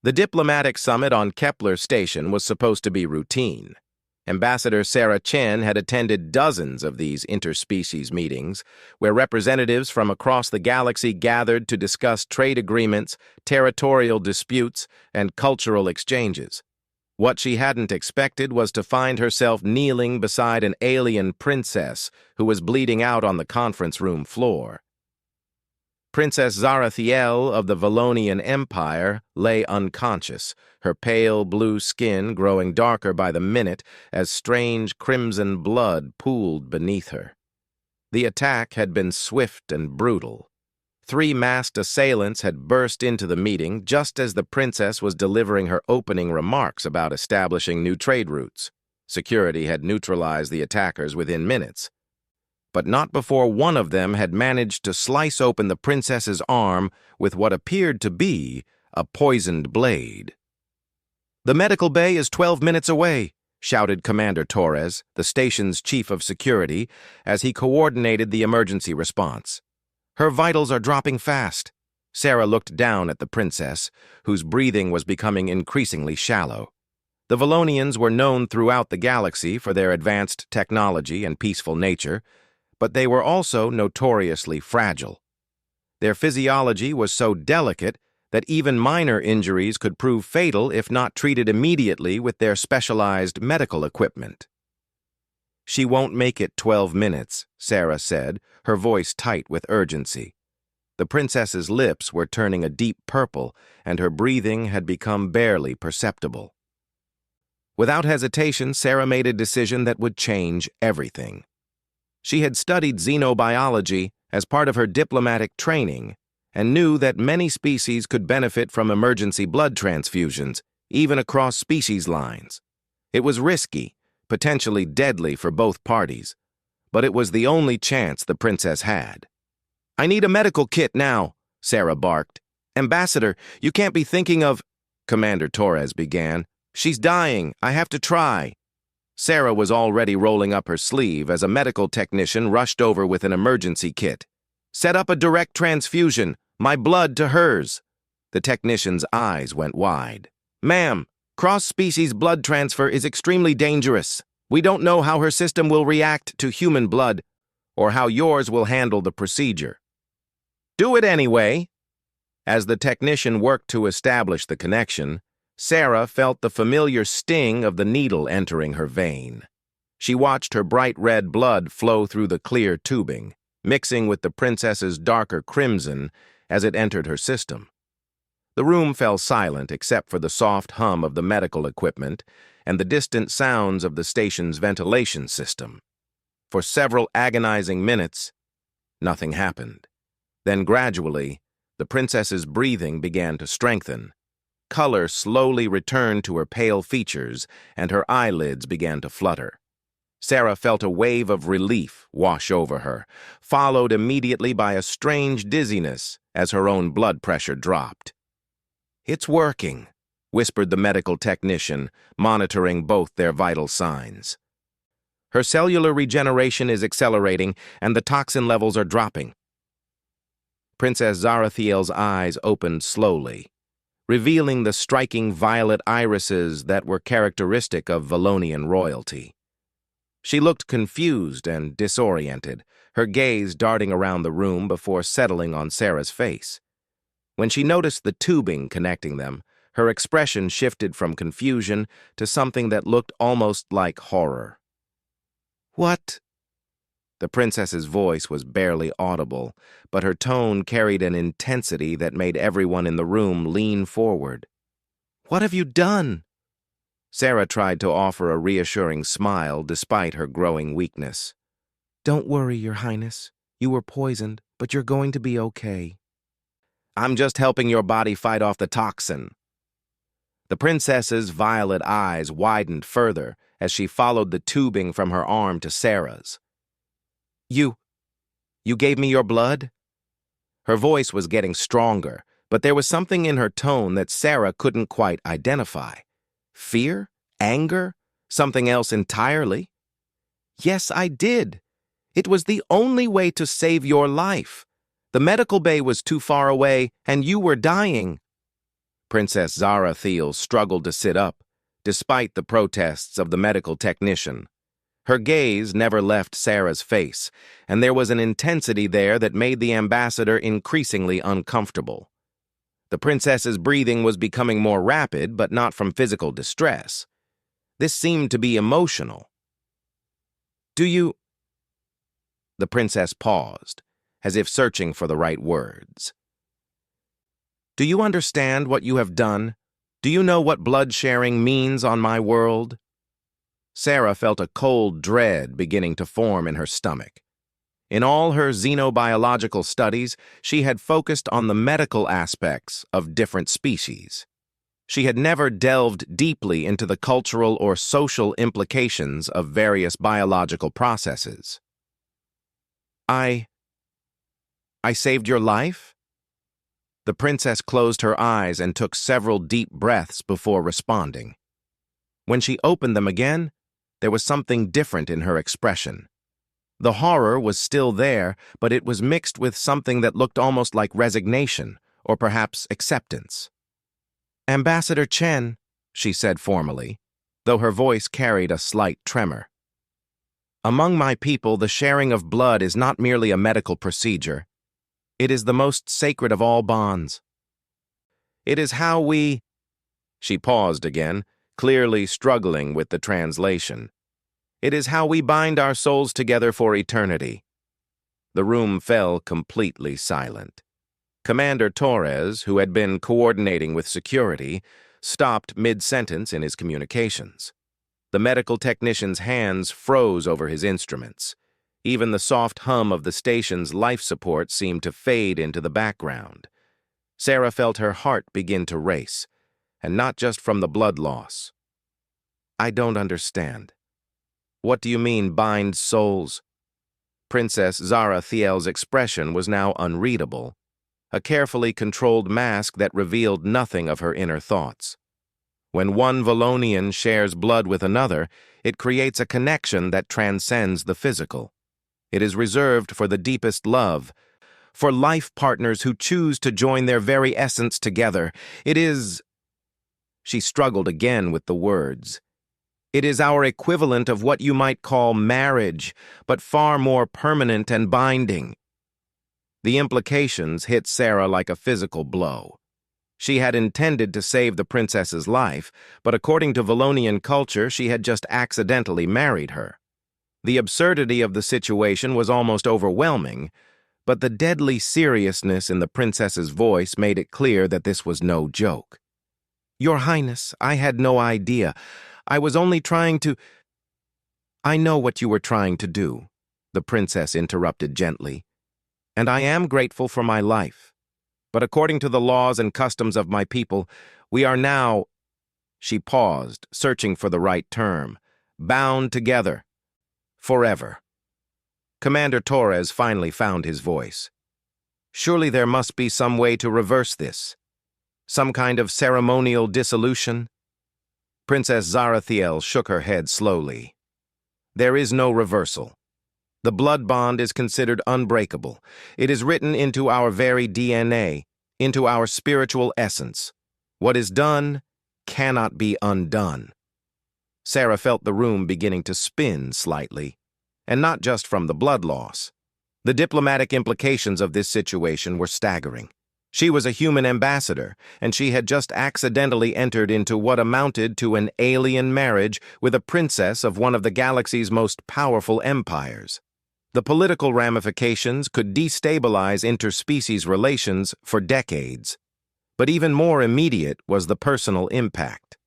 The diplomatic summit on Kepler Station was supposed to be routine. Ambassador Sarah Chen had attended dozens of these interspecies meetings, where representatives from across the galaxy gathered to discuss trade agreements, territorial disputes, and cultural exchanges. What she hadn't expected was to find herself kneeling beside an alien princess who was bleeding out on the conference room floor. Princess Zarathiel of the Valonian Empire lay unconscious, her pale blue skin growing darker by the minute as strange crimson blood pooled beneath her. The attack had been swift and brutal. 3 masked assailants had burst into the meeting just as the princess was delivering her opening remarks about establishing new trade routes. Security had neutralized the attackers within minutes, but not before one of them had managed to slice open the princess's arm with what appeared to be a poisoned blade. "The medical bay is 12 minutes away," shouted Commander Torres, the station's chief of security, as he coordinated the emergency response. "Her vitals are dropping fast." Sarah looked down at the princess, whose breathing was becoming increasingly shallow. The Valonians were known throughout the galaxy for their advanced technology and peaceful nature, but they were also notoriously fragile. Their physiology was so delicate that even minor injuries could prove fatal if not treated immediately with their specialized medical equipment. "She won't make it 12 minutes, Sarah said, her voice tight with urgency. The princess's lips were turning a deep purple, and her breathing had become barely perceptible. Without hesitation, Sarah made a decision that would change everything. She had studied xenobiology as part of her diplomatic training and knew that many species could benefit from emergency blood transfusions, even across species lines. It was risky, potentially deadly for both parties, but it was the only chance the princess had. "I need a medical kit now," Sarah barked. "Ambassador, you can't be thinking of—" Commander Torres began. "She's dying. I have to try." Sarah was already rolling up her sleeve as a medical technician rushed over with an emergency kit. "Set up a direct transfusion, my blood to hers." The technician's eyes went wide. "Ma'am, cross-species blood transfer is extremely dangerous. We don't know how her system will react to human blood or how yours will handle the procedure." "Do it anyway." As the technician worked to establish the connection, Sarah felt the familiar sting of the needle entering her vein. She watched her bright red blood flow through the clear tubing, mixing with the princess's darker crimson as it entered her system. The room fell silent except for the soft hum of the medical equipment and the distant sounds of the station's ventilation system. For several agonizing minutes, nothing happened. Then gradually, the princess's breathing began to strengthen. Color slowly returned to her pale features, and her eyelids began to flutter. Sarah felt a wave of relief wash over her, followed immediately by a strange dizziness as her own blood pressure dropped. "It's working," whispered the medical technician, monitoring both their vital signs. "Her cellular regeneration is accelerating, and the toxin levels are dropping." Princess Zarathiel's eyes opened slowly, revealing the striking violet irises that were characteristic of Valonian royalty. She looked confused and disoriented, her gaze darting around the room before settling on Sarah's face. When she noticed the tubing connecting them, her expression shifted from confusion to something that looked almost like horror. "What?" The princess's voice was barely audible, but her tone carried an intensity that made everyone in the room lean forward. "What have you done?" Sarah tried to offer a reassuring smile despite her growing weakness. "Don't worry, Your Highness. You were poisoned, but you're going to be okay." "I'm just helping your body fight off the toxin." The princess's violet eyes widened further as she followed the tubing from her arm to Sarah's. You gave me your blood?" Her voice was getting stronger, but there was something in her tone that Sarah couldn't quite identify. Fear? Anger? Something else entirely? "Yes, I did. It was the only way to save your life. The medical bay was too far away, and you were dying." Princess Zarathiel struggled to sit up, despite the protests of the medical technician. Her gaze never left Sarah's face, and there was an intensity there that made the ambassador increasingly uncomfortable. The princess's breathing was becoming more rapid, but not from physical distress. This seemed to be emotional. "Do you—" The princess paused, as if searching for the right words. "Do you understand what you have done? Do you know what blood sharing means on my world?" Sarah felt a cold dread beginning to form in her stomach. In all her xenobiological studies, she had focused on the medical aspects of different species. She had never delved deeply into the cultural or social implications of various biological processes. I saved your life?" The princess closed her eyes and took several deep breaths before responding. When she opened them again, there was something different in her expression. The horror was still there, but it was mixed with something that looked almost like resignation, or perhaps acceptance. "Ambassador Chen," she said formally, though her voice carried a slight tremor. "Among my people, the sharing of blood is not merely a medical procedure. It is the most sacred of all bonds. It is how we—" She paused again, clearly struggling with the translation. "It is how we bind our souls together for eternity." The room fell completely silent. Commander Torres, who had been coordinating with security, stopped mid-sentence in his communications. The medical technician's hands froze over his instruments. Even the soft hum of the station's life support seemed to fade into the background. Sarah felt her heart begin to race, and not just from the blood loss. "I don't understand. What do you mean, bind souls?" Princess Zarathiel's expression was now unreadable, a carefully controlled mask that revealed nothing of her inner thoughts. When one Valonian shares blood with another, it creates a connection that transcends the physical. It is reserved for the deepest love, for life partners who choose to join their very essence together. It is— She struggled again with the words. "It is our equivalent of what you might call marriage, but far more permanent and binding." The implications hit Sarah like a physical blow. She had intended to save the princess's life, but according to Valonian culture, she had just accidentally married her. The absurdity of the situation was almost overwhelming, but the deadly seriousness in the princess's voice made it clear that this was no joke. "Your Highness, I had no idea. I was only trying to—" "I know what you were trying to do," the princess interrupted gently, "and I am grateful for my life. But according to the laws and customs of my people, we are now—" She paused, searching for the right term. "Bound together. Forever." Commander Torres finally found his voice. "Surely there must be some way to reverse this. Some kind of ceremonial dissolution?" Princess Zarathiel shook her head slowly. "There is no reversal. The blood bond is considered unbreakable. It is written into our very DNA, into our spiritual essence. What is done cannot be undone." Sarah felt the room beginning to spin slightly, and not just from the blood loss. The diplomatic implications of this situation were staggering. She was a human ambassador, and she had just accidentally entered into what amounted to an alien marriage with a princess of one of the galaxy's most powerful empires. The political ramifications could destabilize interspecies relations for decades, but even more immediate was the personal impact.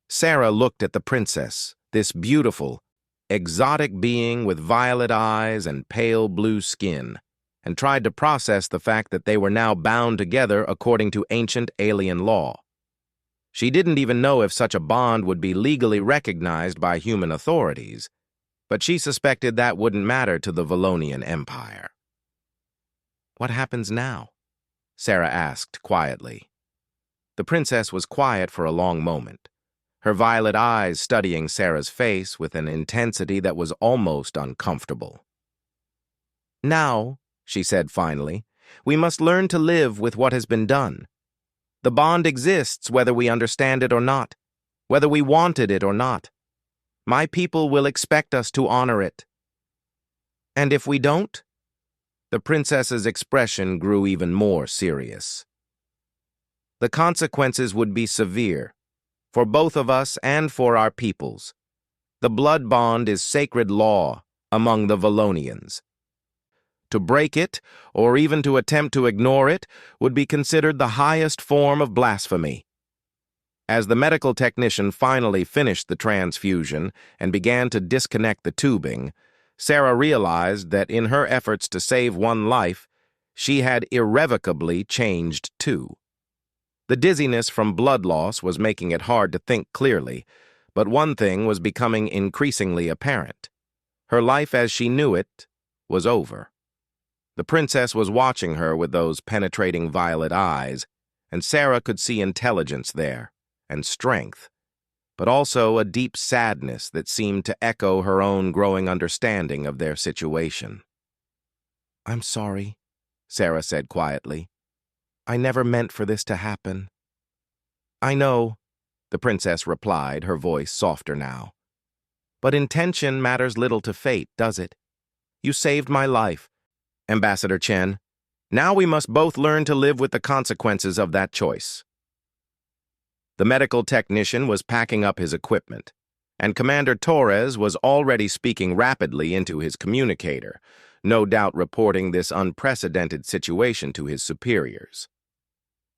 Sarah looked at the princess, this beautiful, exotic being with violet eyes and pale blue skin, and tried to process the fact that they were now bound together according to ancient alien law. She didn't even know if such a bond would be legally recognized by human authorities, but she suspected that wouldn't matter to the Valonian Empire. "What happens now?" Sarah asked quietly. The princess was quiet for a long moment, her violet eyes studying Sarah's face with an intensity that was almost uncomfortable. "Now," she said finally, "we must learn to live with what has been done. The bond exists whether we understand it or not, whether we wanted it or not. My people will expect us to honor it. And if we don't? The princess's expression grew even more serious. The consequences would be severe, for both of us and for our peoples. The blood bond is sacred law among the Valonians. To break it, or even to attempt to ignore it, would be considered the highest form of blasphemy. As the medical technician finally finished the transfusion and began to disconnect the tubing, Sarah realized that in her efforts to save one life, she had irrevocably changed too. The dizziness from blood loss was making it hard to think clearly, but one thing was becoming increasingly apparent. Her life as she knew it was over. The princess was watching her with those penetrating violet eyes, and Sarah could see intelligence there, and strength, but also a deep sadness that seemed to echo her own growing understanding of their situation. "I'm sorry," Sarah said quietly. "I never meant for this to happen." "I know," the princess replied, her voice softer now. "But intention matters little to fate, does it? You saved my life, Ambassador Chen. Now we must both learn to live with the consequences of that choice." The medical technician was packing up his equipment, and Commander Torres was already speaking rapidly into his communicator, no doubt reporting this unprecedented situation to his superiors.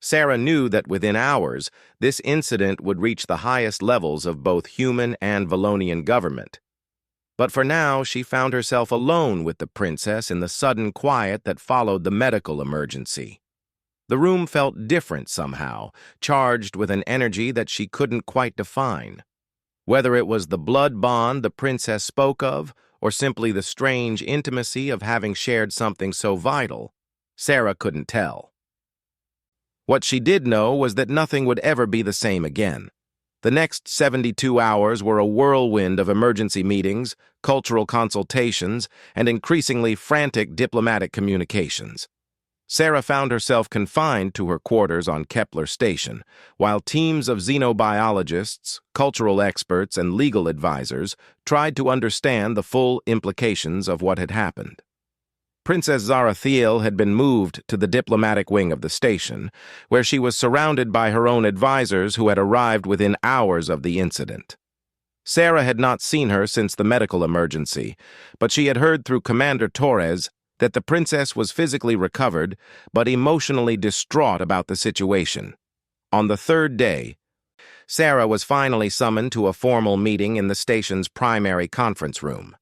Sarah knew that within hours, this incident would reach the highest levels of both human and Valonian government. But for now, she found herself alone with the princess in the sudden quiet that followed the medical emergency. The room felt different somehow, charged with an energy that she couldn't quite define. Whether it was the blood bond the princess spoke of, or simply the strange intimacy of having shared something so vital, Sarah couldn't tell. What she did know was that nothing would ever be the same again. The next 72 hours were a whirlwind of emergency meetings, cultural consultations, and increasingly frantic diplomatic communications. Sarah found herself confined to her quarters on Kepler Station, while teams of xenobiologists, cultural experts, and legal advisors tried to understand the full implications of what had happened. Princess Zarathiel had been moved to the diplomatic wing of the station, where she was surrounded by her own advisors who had arrived within hours of the incident. Sarah had not seen her since the medical emergency, but she had heard through Commander Torres that the princess was physically recovered but emotionally distraught about the situation. On the third day, Sarah was finally summoned to a formal meeting in the station's primary conference room.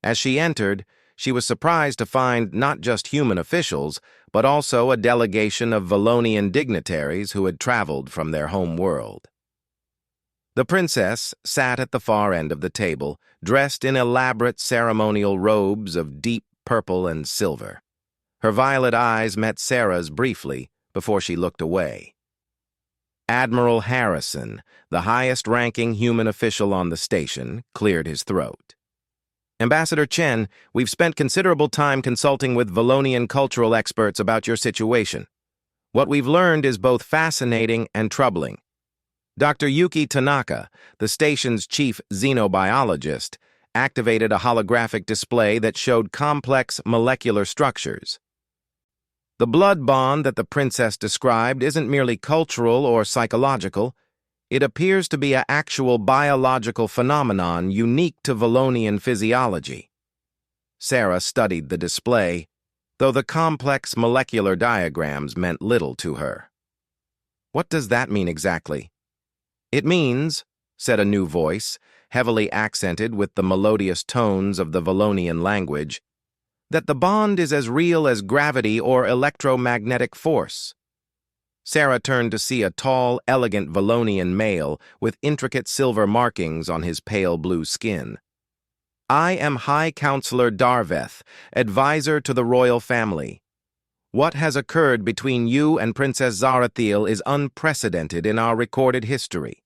As she entered, she was surprised to find not just human officials, but also a delegation of Valonian dignitaries who had traveled from their home world. The princess sat at the far end of the table, dressed in elaborate ceremonial robes of deep purple and silver. Her violet eyes met Sarah's briefly before she looked away. Admiral Harrison, the highest-ranking human official on the station, cleared his throat. "Ambassador Chen, we've spent considerable time consulting with Valonian cultural experts about your situation. What we've learned is both fascinating and troubling. Dr. Yuki Tanaka, the station's chief xenobiologist, activated a holographic display that showed complex molecular structures. The blood bond that the princess described isn't merely cultural or psychological. It appears to be an actual biological phenomenon unique to Valonian physiology." Sarah studied the display, though the complex molecular diagrams meant little to her. "What does that mean exactly?" "It means," said a new voice, heavily accented with the melodious tones of the Valonian language, "that the bond is as real as gravity or electromagnetic force." Sarah turned to see a tall, elegant Valonian male with intricate silver markings on his pale blue skin. "I am High Counselor Darveth, advisor to the royal family. What has occurred between you and Princess Zarathiel is unprecedented in our recorded history."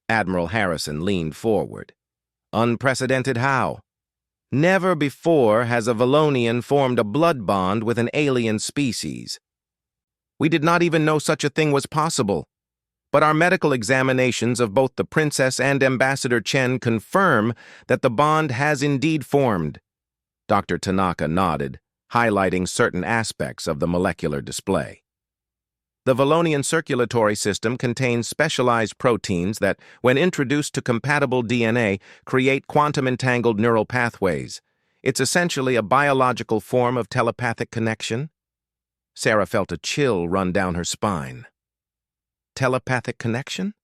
Admiral Harrison leaned forward. "Unprecedented how?" "Never before has a Valonian formed a blood bond with an alien species." We did not even know such a thing was possible. But our medical examinations of both the princess and Ambassador Chen confirm that the bond has indeed formed. Dr. Tanaka nodded, highlighting certain aspects of the molecular display. The Valonian circulatory system contains specialized proteins that, when introduced to compatible DNA, create quantum-entangled neural pathways. It's essentially a biological form of telepathic connection. Sarah felt a chill run down her spine. Telepathic connection?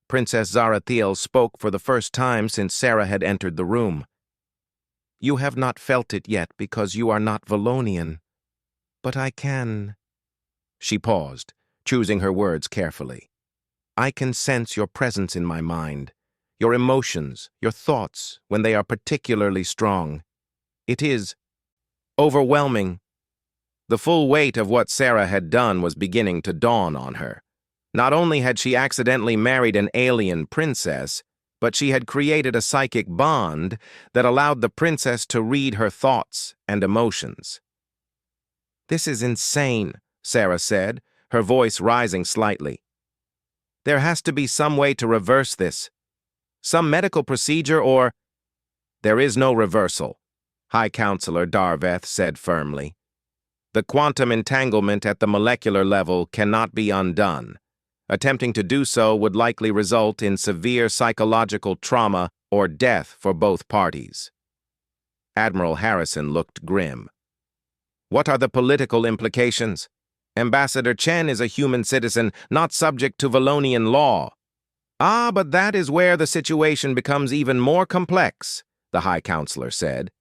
Princess Zarathiel spoke for the first time since Sarah had entered the room. You have not felt it yet because you are not Valonian. But I can. She paused, choosing her words carefully. I can sense your presence in my mind, your emotions, your thoughts, when they are particularly strong. It is overwhelming. The full weight of what Sarah had done was beginning to dawn on her. Not only had she accidentally married an alien princess, but she had created a psychic bond that allowed the princess to read her thoughts and emotions. This is insane, Sarah said, her voice rising slightly. There has to be some way to reverse this. Some medical procedure or— There is no reversal, High Counselor Darveth said firmly. The quantum entanglement at the molecular level cannot be undone. Attempting to do so would likely result in severe psychological trauma or death for both parties. Admiral Harrison looked grim. What are the political implications? Ambassador Chen is a human citizen, not subject to Valonian law. Ah, but that is where the situation becomes even more complex, the High Counselor said.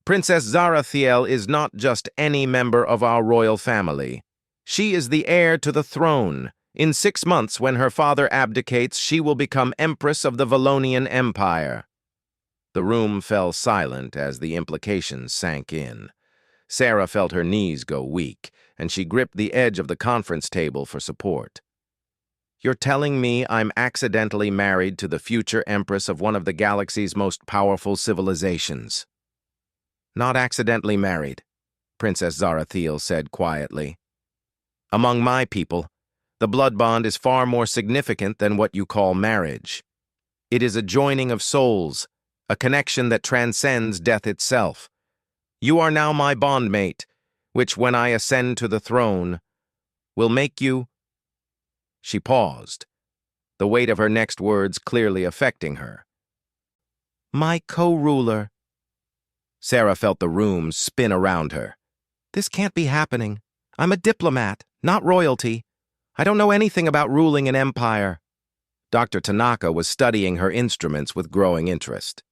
Princess Zarathiel is not just any member of our royal family. She is the heir to the throne. In 6 months, when her father abdicates, she will become Empress of the Valonian Empire. The room fell silent as the implications sank in. Sarah felt her knees go weak, and she gripped the edge of the conference table for support. You're telling me I'm accidentally married to the future Empress of one of the galaxy's most powerful civilizations? Not accidentally married, Princess Zarathiel said quietly. Among my people, the blood bond is far more significant than what you call marriage. It is a joining of souls, a connection that transcends death itself. You are now my bondmate, which, when I ascend to the throne, will make you— She paused, the weight of her next words clearly affecting her. My co-ruler. Sarah felt the room spin around her. This can't be happening. I'm a diplomat, not royalty. I don't know anything about ruling an empire. Dr. Tanaka was studying her instruments with growing interest.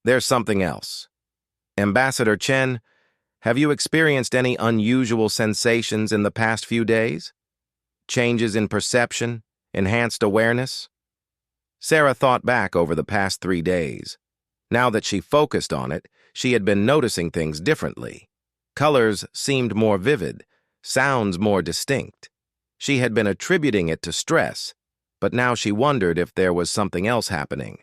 There's something else. Ambassador Chen, have you experienced any unusual sensations in the past few days? Changes in perception? Enhanced awareness? Sarah thought back over the past 3 days. Now that she focused on it, she had been noticing things differently. Colors seemed more vivid, sounds more distinct. She had been attributing it to stress, but now she wondered if there was something else happening.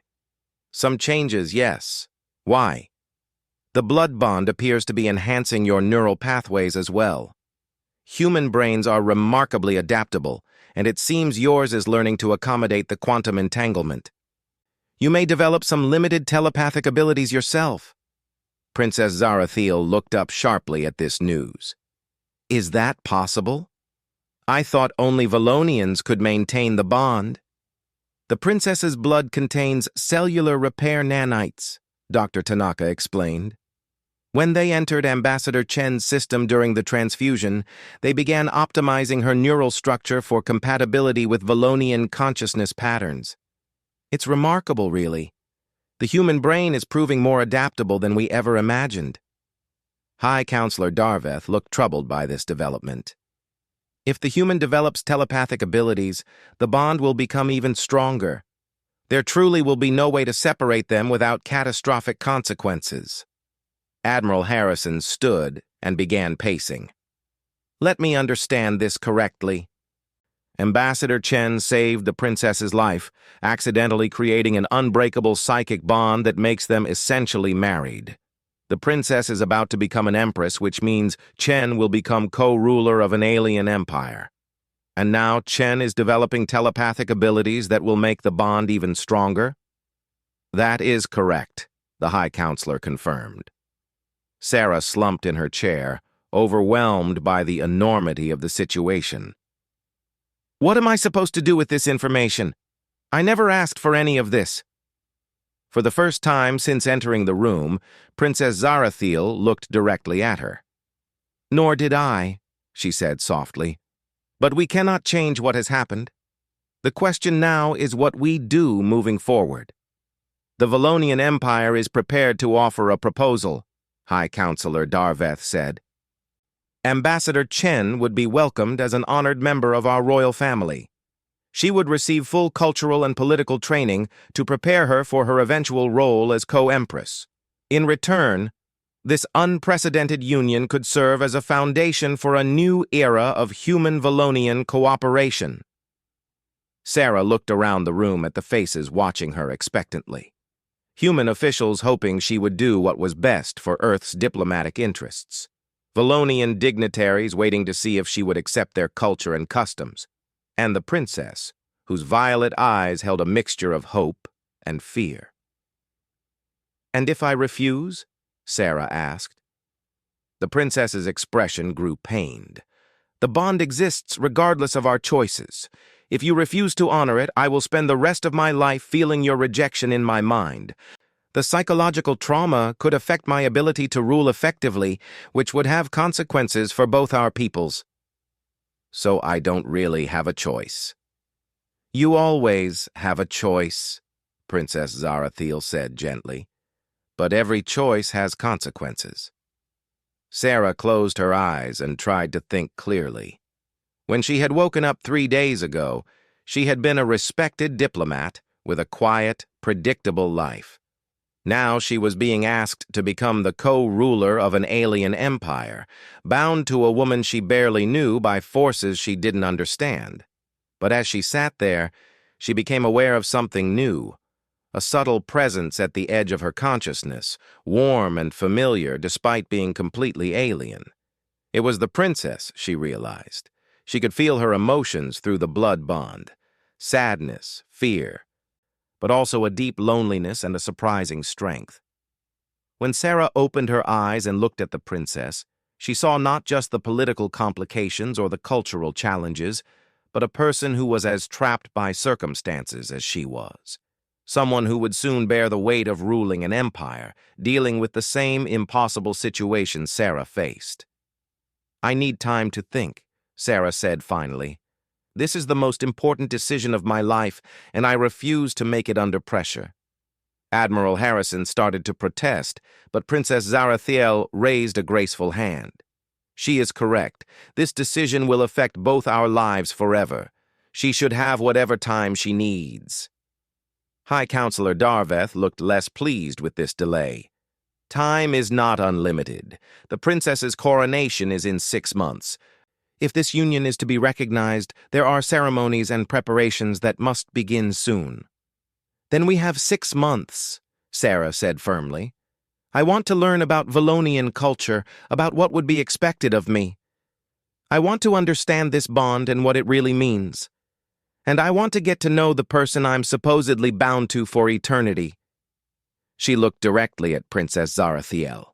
Some changes, yes. Why? The blood bond appears to be enhancing your neural pathways as well. Human brains are remarkably adaptable, and it seems yours is learning to accommodate the quantum entanglement. You may develop some limited telepathic abilities yourself. Princess Zarathiel looked up sharply at this news. Is that possible? I thought only Valonians could maintain the bond. The princess's blood contains cellular repair nanites, Dr. Tanaka explained. When they entered Ambassador Chen's system during the transfusion, they began optimizing her neural structure for compatibility with Valonian consciousness patterns. It's remarkable, really. The human brain is proving more adaptable than we ever imagined. High Counselor Darveth looked troubled by this development. If the human develops telepathic abilities, the bond will become even stronger. There truly will be no way to separate them without catastrophic consequences. Admiral Harrison stood and began pacing. Let me understand this correctly. Ambassador Chen saved the princess's life, accidentally creating an unbreakable psychic bond that makes them essentially married. The princess is about to become an empress, which means Chen will become co-ruler of an alien empire. And now Chen is developing telepathic abilities that will make the bond even stronger? That is correct, the High Counselor confirmed. Sarah slumped in her chair, overwhelmed by the enormity of the situation. What am I supposed to do with this information? I never asked for any of this. For the first time since entering the room, Princess Zarathiel looked directly at her. Nor did I, she said softly. But we cannot change what has happened. The question now is what we do moving forward. The Valonian Empire is prepared to offer a proposal, High Counselor Darveth said. Ambassador Chen would be welcomed as an honored member of our royal family. She would receive full cultural and political training to prepare her for her eventual role as co-empress. In return, this unprecedented union could serve as a foundation for a new era of human-Valonian cooperation. Sarah looked around the room at the faces watching her expectantly. Human officials hoping she would do what was best for Earth's diplomatic interests. Valonian dignitaries waiting to see if she would accept their culture and customs. And the princess, whose violet eyes held a mixture of hope and fear. And if I refuse? Sarah asked. The princess's expression grew pained. The bond exists regardless of our choices. If you refuse to honor it, I will spend the rest of my life feeling your rejection in my mind. The psychological trauma could affect my ability to rule effectively, which would have consequences for both our peoples. So I don't really have a choice. You always have a choice, Princess Zarathiel said gently. But every choice has consequences. Sarah closed her eyes and tried to think clearly. When she had woken up 3 days ago, she had been a respected diplomat with a quiet, predictable life. Now she was being asked to become the co-ruler of an alien empire, bound to a woman she barely knew by forces she didn't understand. But as she sat there, she became aware of something new, a subtle presence at the edge of her consciousness, warm and familiar despite being completely alien. It was the princess, she realized. She could feel her emotions through the blood bond, sadness, fear, but also a deep loneliness and a surprising strength. When Sarah opened her eyes and looked at the princess, she saw not just the political complications or the cultural challenges, but a person who was as trapped by circumstances as she was. Someone who would soon bear the weight of ruling an empire, dealing with the same impossible situation Sarah faced. I need time to think, Sarah said finally. This is the most important decision of my life, and I refuse to make it under pressure. Admiral Harrison started to protest, but Princess Zarathiel raised a graceful hand. She is correct. This decision will affect both our lives forever. She should have whatever time she needs. High Counselor Darveth looked less pleased with this delay. Time is not unlimited. The princess's coronation is in 6 months. If this union is to be recognized, there are ceremonies and preparations that must begin soon. Then we have 6 months, Sarah said firmly. I want to learn about Valonian culture, about what would be expected of me. I want to understand this bond and what it really means. And I want to get to know the person I'm supposedly bound to for eternity. She looked directly at Princess Zarathiel.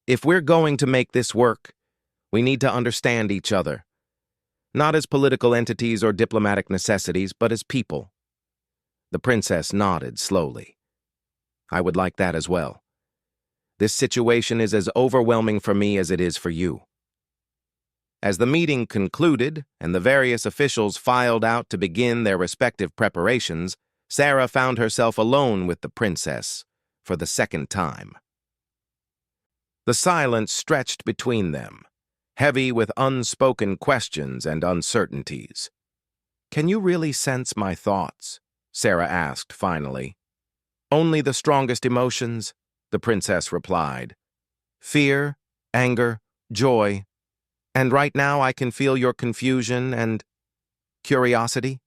If we're going to make this work, we need to understand each other, not as political entities or diplomatic necessities, but as people. The princess nodded slowly. I would like that as well. This situation is as overwhelming for me as it is for you. As the meeting concluded and the various officials filed out to begin their respective preparations, Sarah found herself alone with the princess for the second time. The silence stretched between them, heavy with unspoken questions and uncertainties. Can you really sense my thoughts? Sarah asked finally. Only the strongest emotions, the princess replied. Fear, anger, joy. And right now I can feel your confusion and curiosity.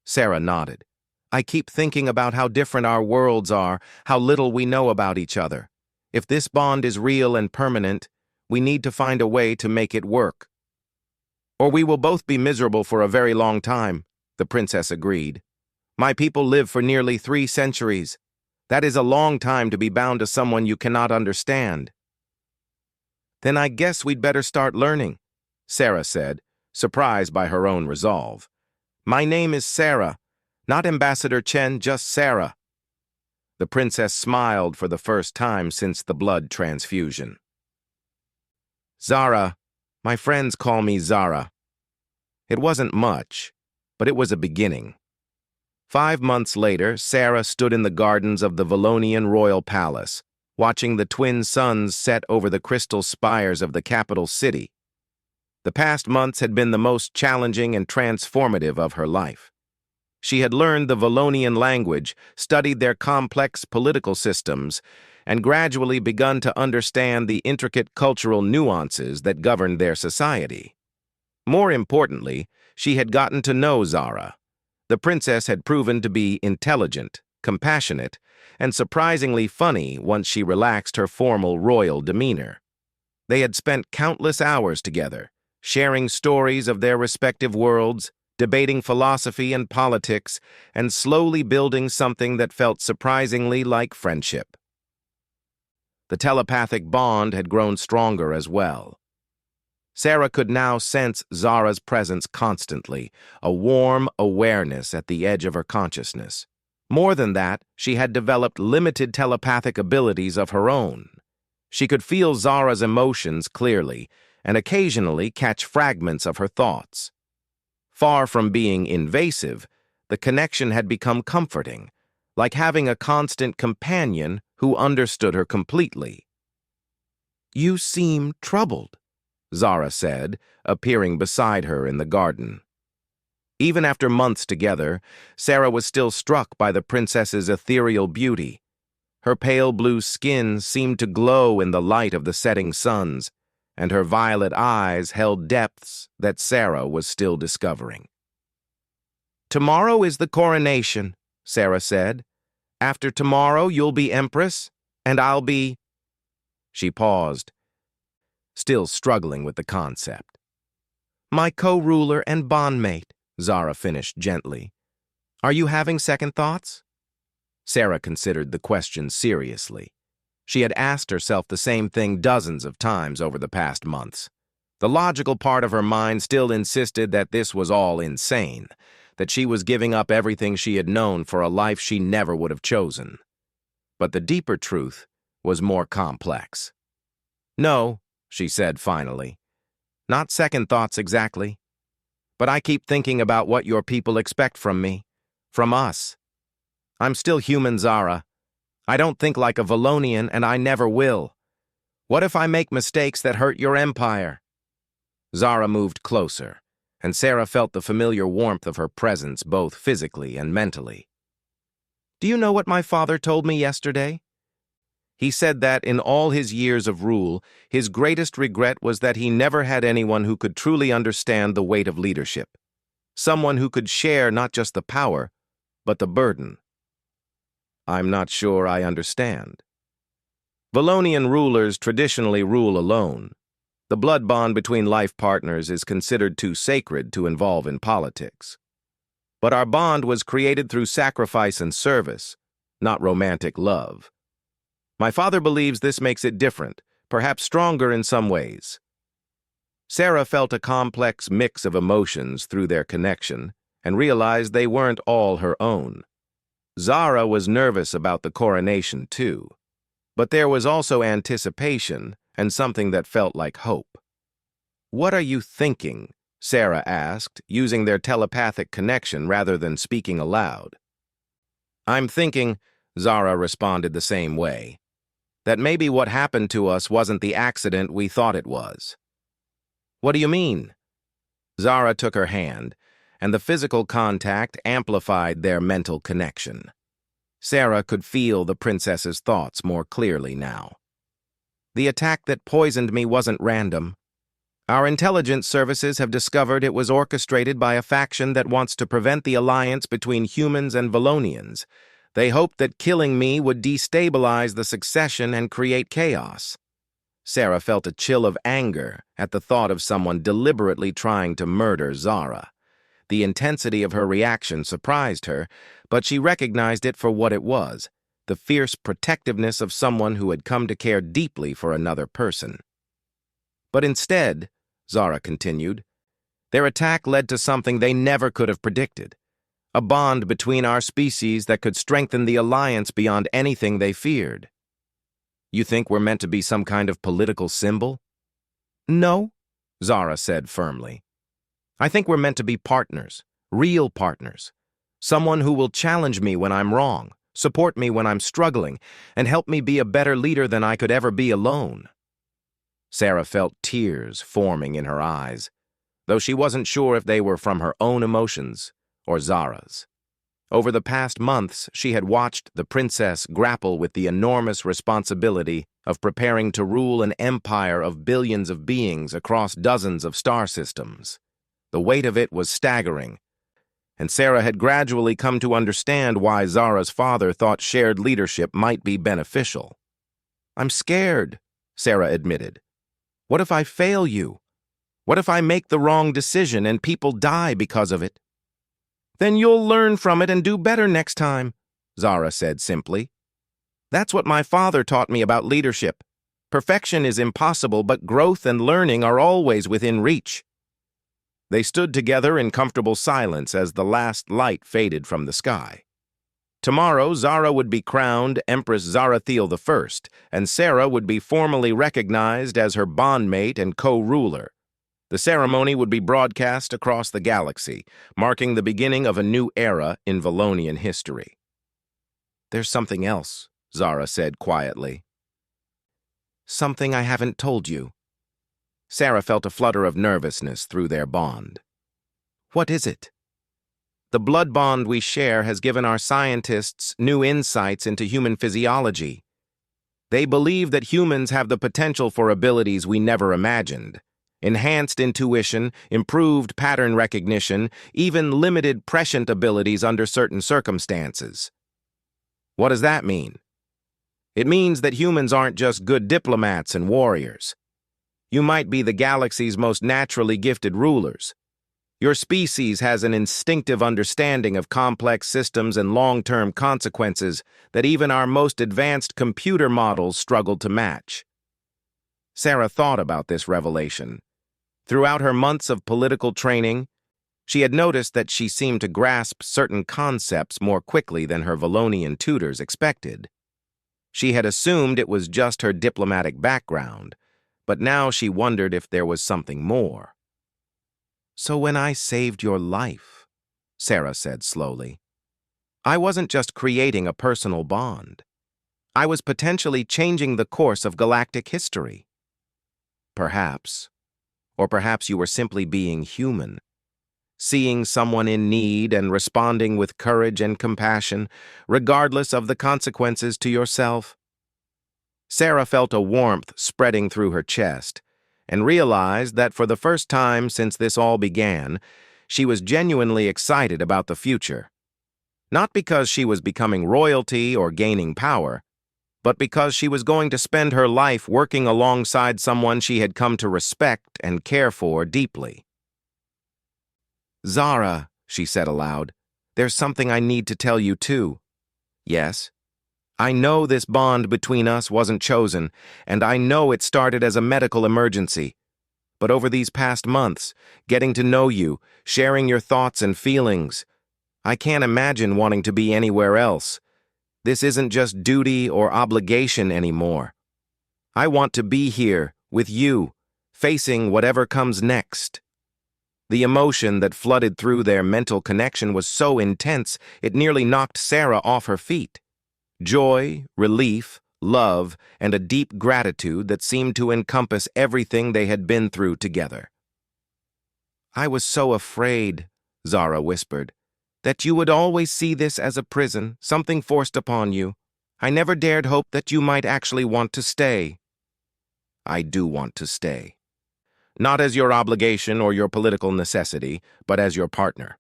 Sarah nodded. I keep thinking about how different our worlds are, how little we know about each other. If this bond is real and permanent, we need to find a way to make it work. Or we will both be miserable for a very long time, the princess agreed. My people live for nearly 3 centuries. That is a long time to be bound to someone you cannot understand. Then I guess we'd better start learning, Sarah said, surprised by her own resolve. My name is Sarah, not Ambassador Chen, just Sarah. The princess smiled for the first time since the blood transfusion. Zara, my friends call me Zara. It wasn't much, but it was a beginning. 5 months later, Sarah stood in the gardens of the Valonian royal palace, watching the twin suns set over the crystal spires of the capital city. The past months had been the most challenging and transformative of her life. She had learned the Valonian language, studied their complex political systems, and gradually begun to understand the intricate cultural nuances that governed their society. More importantly, she had gotten to know Zara. The princess had proven to be intelligent, compassionate, and surprisingly funny once she relaxed her formal royal demeanor. They had spent countless hours together, sharing stories of their respective worlds, debating philosophy and politics, and slowly building something that felt surprisingly like friendship. The telepathic bond had grown stronger as well. Sarah could now sense Zara's presence constantly, a warm awareness at the edge of her consciousness. More than that, she had developed limited telepathic abilities of her own. She could feel Zara's emotions clearly, and occasionally catch fragments of her thoughts. Far from being invasive, the connection had become comforting, like having a constant companion who understood her completely. You seem troubled, Zara said, appearing beside her in the garden. Even after months together, Sarah was still struck by the princess's ethereal beauty. Her pale blue skin seemed to glow in the light of the setting suns, and her violet eyes held depths that Sarah was still discovering. Tomorrow is the coronation, Sarah said. After tomorrow, you'll be empress, and I'll be... She paused, still struggling with the concept. My co-ruler and bondmate, Zara finished gently. Are you having second thoughts? Sarah considered the question seriously. She had asked herself the same thing dozens of times over the past months. The logical part of her mind still insisted that this was all insane, that she was giving up everything she had known for a life she never would have chosen. But the deeper truth was more complex. No, she said finally. Not second thoughts exactly. But I keep thinking about what your people expect from me, from us. I'm still human, Zara. I don't think like a Valonian, and I never will. What if I make mistakes that hurt your empire? Zara moved closer, and Sarah felt the familiar warmth of her presence both physically and mentally. Do you know what my father told me yesterday? He said that in all his years of rule, his greatest regret was that he never had anyone who could truly understand the weight of leadership. Someone who could share not just the power, but the burden. I'm not sure I understand. Valonian rulers traditionally rule alone. The blood bond between life partners is considered too sacred to involve in politics. But our bond was created through sacrifice and service, not romantic love. My father believes this makes it different, perhaps stronger in some ways. Sarah felt a complex mix of emotions through their connection and realized they weren't all her own. Zara was nervous about the coronation too, but there was also anticipation and something that felt like hope. What are you thinking? Sarah asked, using their telepathic connection rather than speaking aloud. I'm thinking, Zara responded the same way, that maybe what happened to us wasn't the accident we thought it was. What do you mean? Zara took her hand, and the physical contact amplified their mental connection. Sarah could feel the princess's thoughts more clearly now. The attack that poisoned me wasn't random. Our intelligence services have discovered it was orchestrated by a faction that wants to prevent the alliance between humans and Valonians. They hoped that killing me would destabilize the succession and create chaos. Sarah felt a chill of anger at the thought of someone deliberately trying to murder Zara. The intensity of her reaction surprised her, but she recognized it for what it was, the fierce protectiveness of someone who had come to care deeply for another person. But instead, Zara continued, their attack led to something they never could have predicted, a bond between our species that could strengthen the alliance beyond anything they feared. You think we're meant to be some kind of political symbol? No, Zara said firmly. I think we're meant to be partners, real partners. Someone who will challenge me when I'm wrong, support me when I'm struggling, and help me be a better leader than I could ever be alone. Sarah felt tears forming in her eyes, though she wasn't sure if they were from her own emotions or Zara's. Over the past months, she had watched the princess grapple with the enormous responsibility of preparing to rule an empire of billions of beings across dozens of star systems. The weight of it was staggering, and Sarah had gradually come to understand why Zara's father thought shared leadership might be beneficial. I'm scared, Sarah admitted. What if I fail you? What if I make the wrong decision and people die because of it? Then you'll learn from it and do better next time, Zara said simply. That's what my father taught me about leadership. Perfection is impossible, but growth and learning are always within reach. They stood together in comfortable silence as the last light faded from the sky. Tomorrow, Zara would be crowned Empress Zarathiel I, and Sarah would be formally recognized as her bondmate and co-ruler. The ceremony would be broadcast across the galaxy, marking the beginning of a new era in Valonian history. There's something else, Zara said quietly. Something I haven't told you. Sarah felt a flutter of nervousness through their bond. What is it? The blood bond we share has given our scientists new insights into human physiology. They believe that humans have the potential for abilities we never imagined. Enhanced intuition, improved pattern recognition, even limited prescient abilities under certain circumstances. What does that mean? It means that humans aren't just good diplomats and warriors. You might be the galaxy's most naturally gifted rulers. Your species has an instinctive understanding of complex systems and long-term consequences that even our most advanced computer models struggle to match. Sarah thought about this revelation. Throughout her months of political training, she had noticed that she seemed to grasp certain concepts more quickly than her Valonian tutors expected. She had assumed it was just her diplomatic background, but now she wondered if there was something more. So when I saved your life, Sarah said slowly, I wasn't just creating a personal bond. I was potentially changing the course of galactic history. Perhaps. Or perhaps you were simply being human, seeing someone in need and responding with courage and compassion, regardless of the consequences to yourself. Sarah felt a warmth spreading through her chest and realized that for the first time since this all began, she was genuinely excited about the future. Not because she was becoming royalty or gaining power, but because she was going to spend her life working alongside someone she had come to respect and care for deeply. Zara, she said aloud, there's something I need to tell you too. Yes, I know this bond between us wasn't chosen, and I know it started as a medical emergency. But over these past months, getting to know you, sharing your thoughts and feelings, I can't imagine wanting to be anywhere else. This isn't just duty or obligation anymore. I want to be here, with you, facing whatever comes next. The emotion that flooded through their mental connection was so intense, it nearly knocked Sarah off her feet. Joy, relief, love, and a deep gratitude that seemed to encompass everything they had been through together. I was so afraid, Zara whispered, that you would always see this as a prison, something forced upon you. I never dared hope that you might actually want to stay. I do want to stay. Not as your obligation or your political necessity, but as your partner.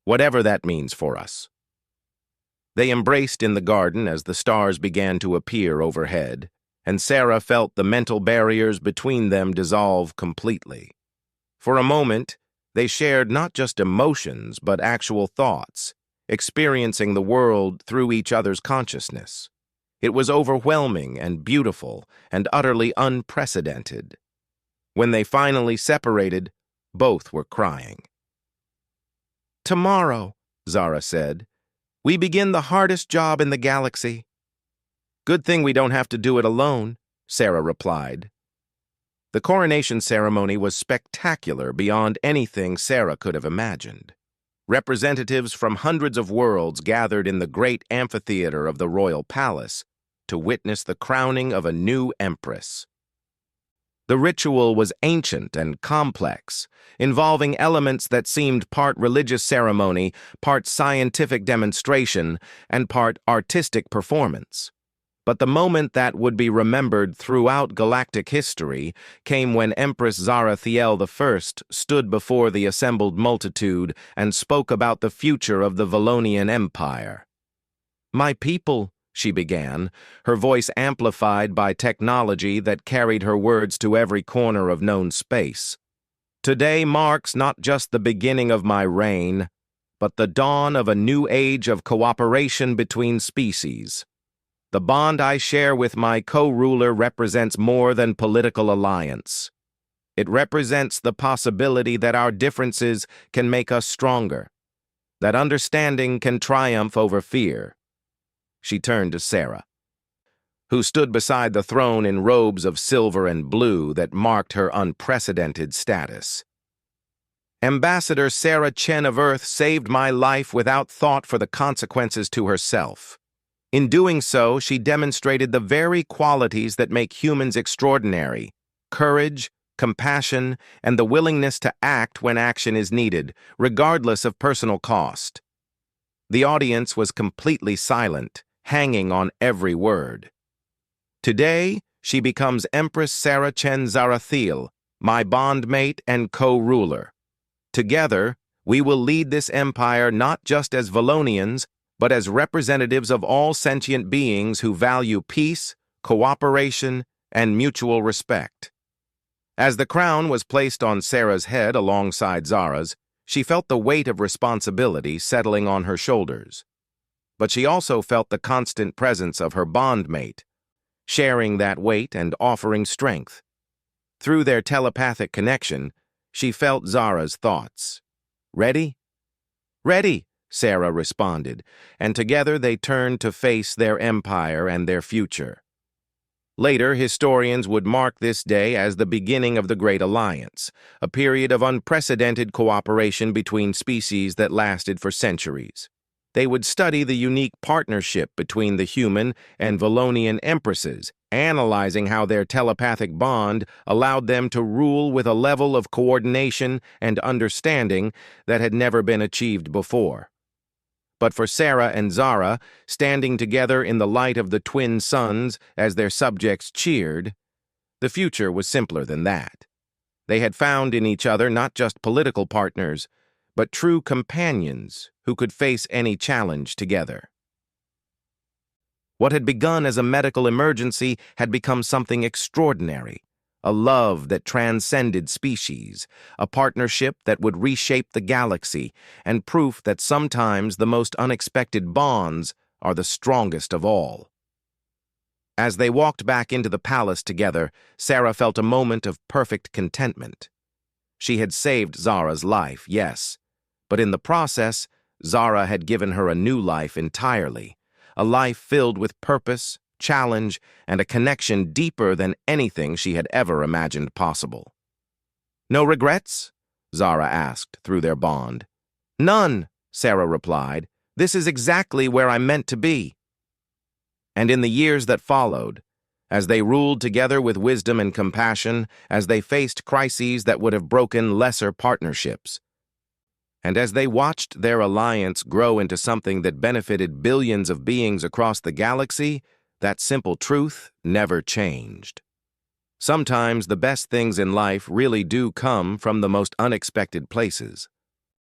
Whatever that means for us. They embraced in the garden as the stars began to appear overhead, and Sarah felt the mental barriers between them dissolve completely. For a moment, they shared not just emotions but actual thoughts, experiencing the world through each other's consciousness. It was overwhelming and beautiful and utterly unprecedented. When they finally separated, both were crying. "Tomorrow," Zara said, "we begin the hardest job in the galaxy." "Good thing we don't have to do it alone," Sarah replied. The coronation ceremony was spectacular beyond anything Sarah could have imagined. Representatives from hundreds of worlds gathered in the great amphitheater of the royal palace to witness the crowning of a new empress. The ritual was ancient and complex, involving elements that seemed part religious ceremony, part scientific demonstration, and part artistic performance. But the moment that would be remembered throughout galactic history came when Empress Zara Thiel I stood before the assembled multitude and spoke about the future of the Valonian Empire. "My people," she began, her voice amplified by technology that carried her words to every corner of known space. "Today marks not just the beginning of my reign, but the dawn of a new age of cooperation between species. The bond I share with my co-ruler represents more than political alliance. It represents the possibility that our differences can make us stronger, that understanding can triumph over fear." She turned to Sarah, who stood beside the throne in robes of silver and blue that marked her unprecedented status. "Ambassador Sarah Chen of Earth saved my life without thought for the consequences to herself. In doing so, she demonstrated the very qualities that make humans extraordinary: courage, compassion, and the willingness to act when action is needed, regardless of personal cost." The audience was completely silent, hanging on every word. "Today, she becomes Empress Sarah Chen Zarathiel, my bondmate and co-ruler. Together, we will lead this empire not just as Valonians, but as representatives of all sentient beings who value peace, cooperation, and mutual respect." As the crown was placed on Sarah's head alongside Zara's, she felt the weight of responsibility settling on her shoulders. But she also felt the constant presence of her bondmate, sharing that weight and offering strength. Through their telepathic connection, she felt Zara's thoughts. "Ready?" "Ready," Sarah responded, and together they turned to face their empire and their future. Later, historians would mark this day as the beginning of the Great Alliance, a period of unprecedented cooperation between species that lasted for centuries. They would study the unique partnership between the human and Valonian empresses, analyzing how their telepathic bond allowed them to rule with a level of coordination and understanding that had never been achieved before. But for Sarah and Zara, standing together in the light of the twin suns as their subjects cheered, the future was simpler than that. They had found in each other not just political partners, but true companions who could face any challenge together. What had begun as a medical emergency had become something extraordinary, a love that transcended species, a partnership that would reshape the galaxy, and proof that sometimes the most unexpected bonds are the strongest of all. As they walked back into the palace together, Sarah felt a moment of perfect contentment. She had saved Zara's life, yes, but in the process, Zara had given her a new life entirely, a life filled with purpose, challenge, and a connection deeper than anything she had ever imagined possible. "No regrets?" Zara asked through their bond. "None," Sarah replied. "This is exactly where I'm meant to be." And in the years that followed, as they ruled together with wisdom and compassion, as they faced crises that would have broken lesser partnerships, and as they watched their alliance grow into something that benefited billions of beings across the galaxy, that simple truth never changed. Sometimes the best things in life really do come from the most unexpected places.